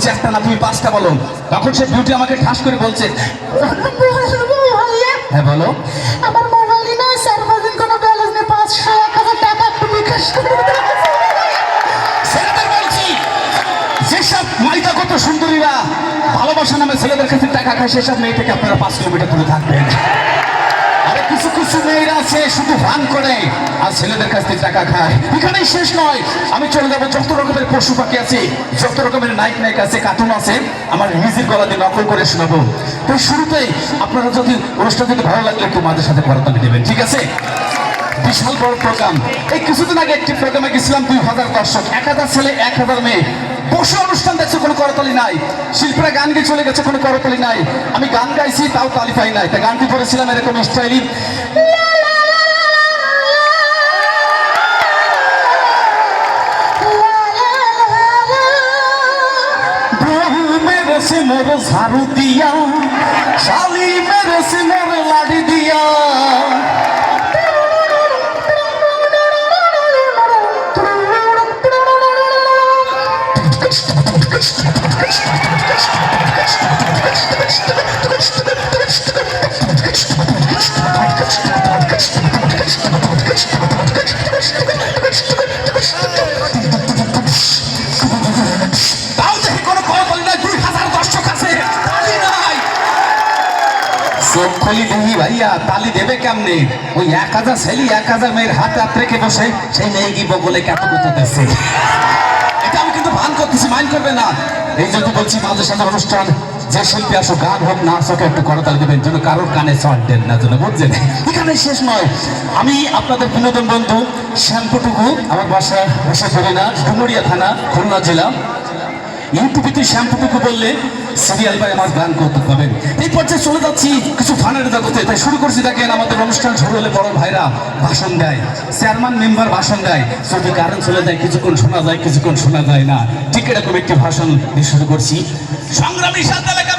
বলছে একটা না তুমি পাঁচটা বলো। তখন সে বিউটি আমাকে ঠাস করে বলছে, হ্যাঁ বলো। আমার মোবাইলে না সার্ভারিং কোনো ব্যালেন্স নেই, 500-1000 টাকা একটু বিকাশ করে দাও। ছেলেদের বলছি, যেসব মাইটা কত সুন্দরীরা ভালোবাসা নামে ছেলেদের কাছে টাকা খায়, সেসব মেয়ে থেকে আপনারা 5 কিলোমিটার দূরে থাকবেন। আরে কিছু কিছু মেয়েরা আছে শুধু ভান করে আর ছেলেদের কাছ থেকে টাকা খায়। এখানেই শেষ নয়, আমি চলে যাবো যত রকমের পশু পাখি আছে, যত রকমের নায়ক নায়ক আছে, কার্টুন আছে, আমার নিজের গলা দিয়ে নকল করে শোনাবো। তো শুরুতেই আপনারা যদি অনুষ্ঠান যদি ভালো লাগলে একটু আমাদের সাথে করতালি দেবেন, ঠিক আছে? বিশাল বড় প্রোগ্রাম। এই কিছুদিন আগে একটি প্রোগ্রামে গেছিলাম, 2000 দর্শক, 1000 ছেলে 1000 মেয়ে বসে অনুষ্ঠান দেখছে, কোনো করতালি নাই। শিল্পীরা গান গিয়ে চলে গেছে, কোনো করতালি নাই। আমি গান গাইছি, তাও তালি পাই নাই। তাই গানটি করেছিলাম এরকম স্টাইলি, মেরেছে মোর ঝাড়ু দিয়া, শালি মেরেছে মোর লাঠি দিয়া। চোখ খুলি দেখি ভাইয়া তালি দেবে কেমনে? ওই 1000 ছেলে 1000 মেয়ের হাতে হাত রেখে বসে সেই মেয়ে কি বগলে কত করতেছে। এটা আমি কিন্তু ভান করতেছি, মাইন্ড করবে না। এই জন্য বলছি মাঝে সাথে অনুষ্ঠান, যে শিল্পী আসো, গান হোক নাচ হোক, একটু করতালি দেবেন যেন কারোর কানে শর্ট দেন না, যেন বুঝছেন। এখানে শেষ নয়, আমি আপনাদের বিনোদন বন্ধু শ্যাম্পুটুকু, আমার বাসা না ডুমুরিয়া থানা, খুলনা জেলা। ইউটিউবে তুই শ্যাম্পুটুকু বললে সিরিয়াল বাই আমার গান করতে পাবেন। এই পর্যায়ে চলে যাচ্ছি কিছু ফানের জগতে। তাই শুরু করছি, দেখেন আমাদের অনুষ্ঠান শুরু হলে বড় ভাইরা ভাষণ দেয়, চেয়ারম্যান মেম্বার ভাষণ দেয়, যদি কারেন্ট চলে যায় কিছুক্ষণ শোনা যায়, কিছুক্ষণ শোনা যায় না। ঠিক এরকম একটি ভাষণ দিয়ে শুরু করছি। সংগ্রামী সাত এলাকা